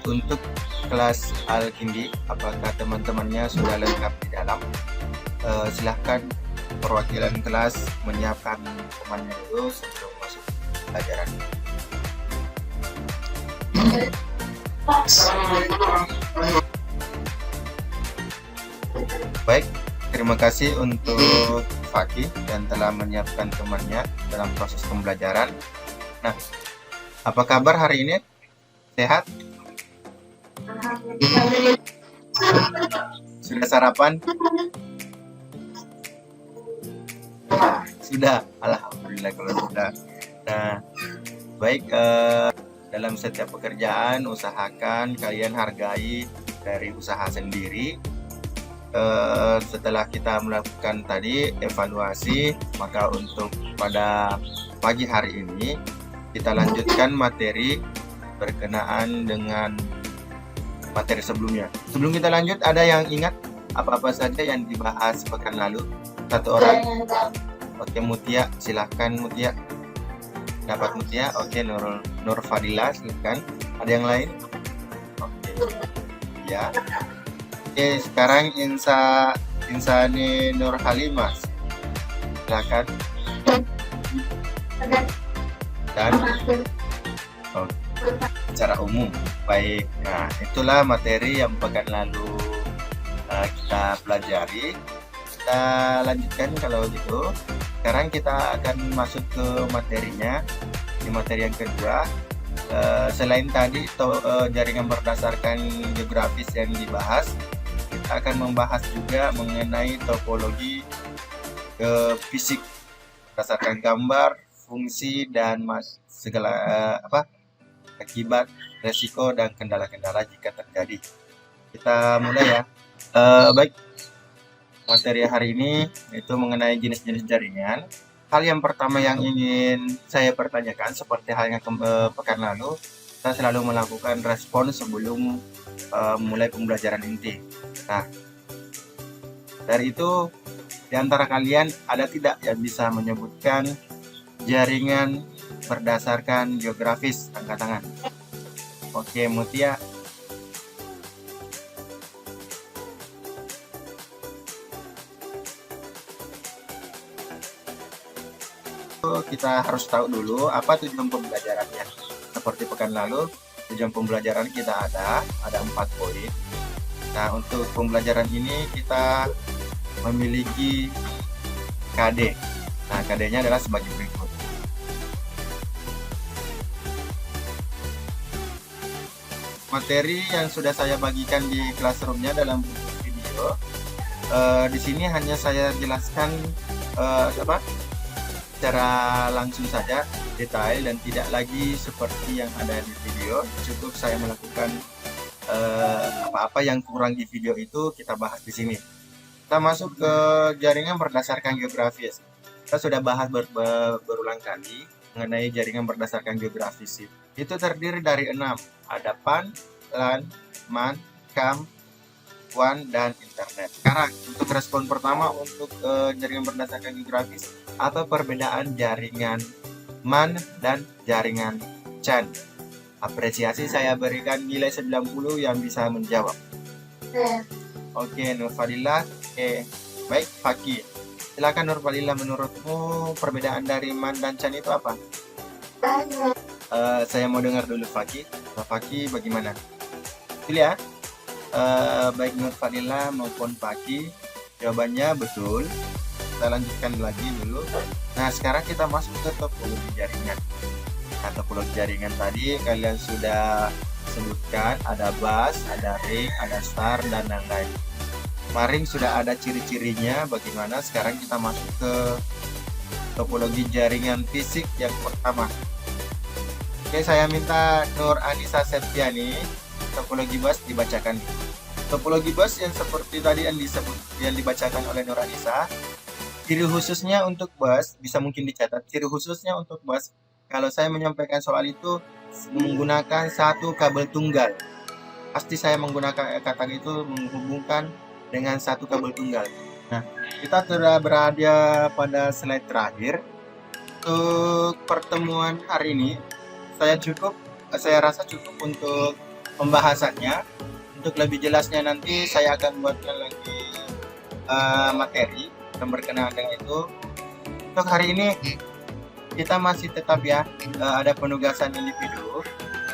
Untuk kelas Al-Kindi, apakah teman-temannya sudah lengkap di dalam? Silahkan perwakilan kelas menyiapkan temannya dulu sebelum masuk pelajaran. Baik, terima kasih untuk Fakih yang telah menyiapkan temannya dalam proses pembelajaran. Nah, apa kabar hari ini? Sehat? Sudah sarapan? Sudah, alhamdulillah kalau sudah. Nah, baik, dalam setiap pekerjaan usahakan kalian hargai dari usaha sendiri. Setelah kita melakukan tadi evaluasi, maka untuk pada pagi hari ini kita lanjutkan materi berkenaan dengan materi sebelumnya. Sebelum kita lanjut, ada yang ingat apa-apa saja yang dibahas pekan lalu? Satu orang? Oke, Mutia, silahkan Mutia. Dapat Mutia? Oke, Nur Fadila, silahkan. Ada yang lain? Oke, ya. Oke, sekarang Insani Nur Halimah, silahkan. Dan secara umum, baik. Nah, itulah materi yang pekan lalu kita pelajari. Kita lanjutkan kalau gitu. Sekarang kita akan masuk ke materinya. Di materi yang kedua, selain tadi jaringan berdasarkan geografis yang dibahas, kita akan membahas juga mengenai topologi fisik berdasarkan gambar, fungsi, dan segala akibat, resiko, dan kendala-kendala jika terjadi. Kita mulai ya. Baik, materi hari ini itu mengenai jenis-jenis jaringan. Hal yang pertama yang ingin saya pertanyakan, seperti halnya pekan lalu, kita selalu melakukan respon sebelum mulai pembelajaran inti. Nah, dari itu, di antara kalian ada tidak yang bisa menyebutkan jaringan berdasarkan geografis? Angkat tangan. Oke, Mutia. Kita harus tahu dulu apa tujuan pembelajarannya. Seperti pekan lalu, tujuan pembelajaran kita ada 4 poin. Nah, untuk pembelajaran ini kita memiliki KD. Nah, KD-nya adalah sebagai berikut. Materi yang sudah saya bagikan di classroom-nya dalam video, di sini hanya saya jelaskan secara langsung saja, detail, dan tidak lagi seperti yang ada di video. Cukup saya melakukan apa-apa yang kurang di video itu kita bahas di sini. Kita masuk ke jaringan berdasarkan geografis. Kita sudah bahas berulang kali mengenai jaringan berdasarkan geografis. Itu terdiri dari 6. Ada PAN, LAN, MAN, CAM, WAN, dan internet. Sekarang untuk respon pertama untuk jaringan berdasarkan geografis, apa perbedaan jaringan MAN dan jaringan CAN? Apresiasi saya berikan nilai 90 yang bisa menjawab. Oke, Nur Fadila. Oke, baik, Fakih. Silakan Nur Fadila, menurutmu perbedaan dari MAN dan CAN itu apa? Saya mau dengar dulu Fakih. Fakih bagaimana? Pilih ya. Baik Nur Fadila maupun Fakih, jawabannya betul. Kita lanjutkan lagi dulu. Nah, sekarang kita masuk ke topologi jaringan. Nah, topologi jaringan tadi kalian sudah sebutkan, ada bus, ada ring, ada star, dan lain-lain. Ring sudah ada ciri-cirinya bagaimana. Sekarang kita masuk ke topologi jaringan fisik yang pertama. Oke, saya minta Nur Anissa Septiani, topologi bus dibacakan. Topologi bus yang seperti tadi yang dibacakan oleh Nur Anissa, ciri khususnya untuk bus, bisa mungkin dicatat, ciri khususnya untuk bus, kalau saya menyampaikan soal itu menggunakan satu kabel tunggal. Pasti saya menggunakan kata itu menghubungkan dengan satu kabel tunggal. Nah, kita sudah berada pada slide terakhir. Untuk pertemuan hari ini, saya rasa cukup untuk pembahasannya. Untuk lebih jelasnya nanti saya akan buatkan lagi materi yang berkenaan dengan itu. Untuk hari ini kita masih tetap ya ada penugasan individu.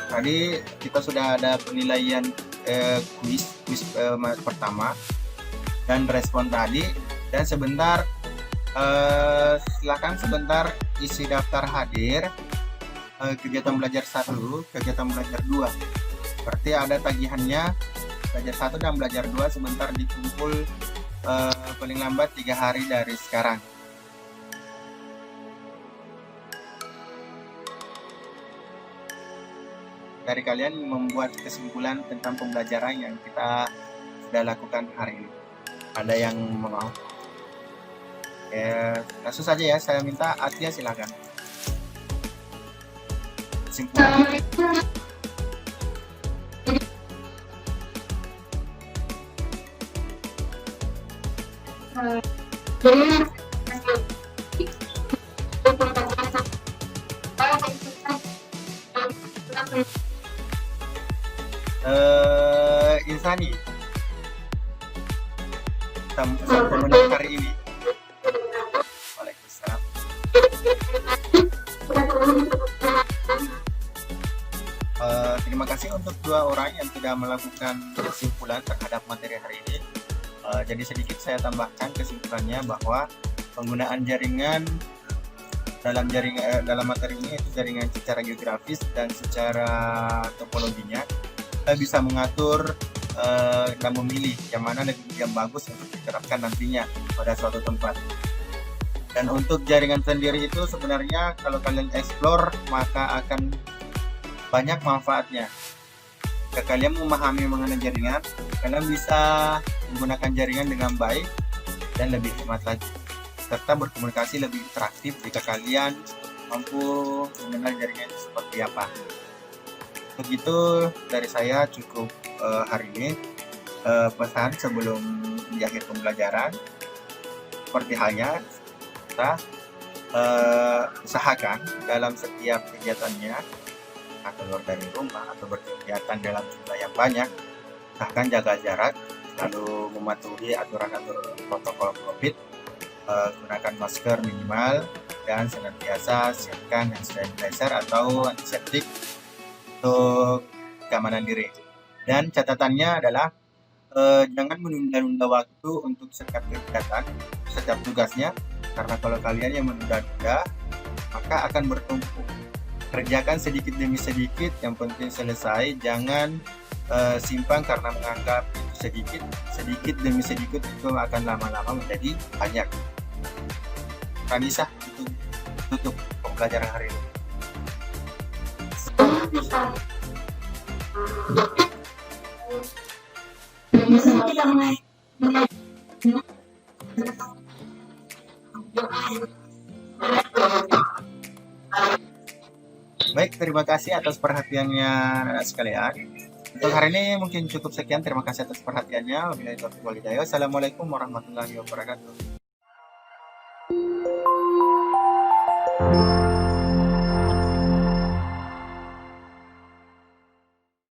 Tadi kita sudah ada penilaian kuis pertama dan respon tadi, dan sebentar silakan sebentar isi daftar hadir kegiatan belajar 1, kegiatan belajar 2. Berarti ada tagihannya belajar 1 dan belajar 2 sebentar dikumpul paling lambat 3 hari dari sekarang. Dari kalian membuat kesimpulan tentang pembelajaran yang kita sudah lakukan hari ini. Ada yang mau? Langsung saja ya, saya minta Atia silakan. Kesimpulan. Insani sampai menit hari ini. Waalaikumsalam. Terima kasih untuk 2 orang yang sudah melakukan kesimpulan terhadap materi hari ini. Jadi sedikit saya tambahkan kesimpulannya bahwa penggunaan jaringan dalam materi ini itu jaringan secara geografis dan secara topologinya. Kita bisa mengatur dan memilih yang mana yang bagus untuk diterapkan nantinya pada suatu tempat. Dan untuk jaringan sendiri itu sebenarnya kalau kalian explore maka akan banyak manfaatnya. Jika kalian memahami mengenai jaringan, kalian bisa menggunakan jaringan dengan baik dan lebih hemat lagi, serta berkomunikasi lebih interaktif jika kalian mampu mengenal jaringan seperti apa. Begitu dari saya cukup hari ini. Pesan sebelum di akhir pembelajaran, seperti halnya kita usahakan dalam setiap kegiatannya, atau keluar dari rumah atau berkegiatan dalam jumlah yang banyak, bahkan jaga jarak, lalu mematuhi aturan-aturan protokol COVID, gunakan masker minimal, dan senantiasa siapkan hand sanitizer atau antiseptik untuk keamanan diri. Dan catatannya adalah jangan menunda-nunda waktu untuk setiap kegiatan, setiap tugasnya, karena kalau kalian yang menunda-nunda maka akan bertumpuk. Kerjakan sedikit demi sedikit, yang penting selesai. Jangan simpang karena menganggap itu sedikit demi sedikit itu akan lama-lama menjadi banyak. Kanisa itu tutup pembelajaran hari ini. Baik, terima kasih atas perhatiannya sekalian. Untuk hari ini mungkin cukup sekian. Terima kasih atas perhatiannya. Wabillahi taufiq wal hidayah. Assalamualaikum warahmatullahi wabarakatuh.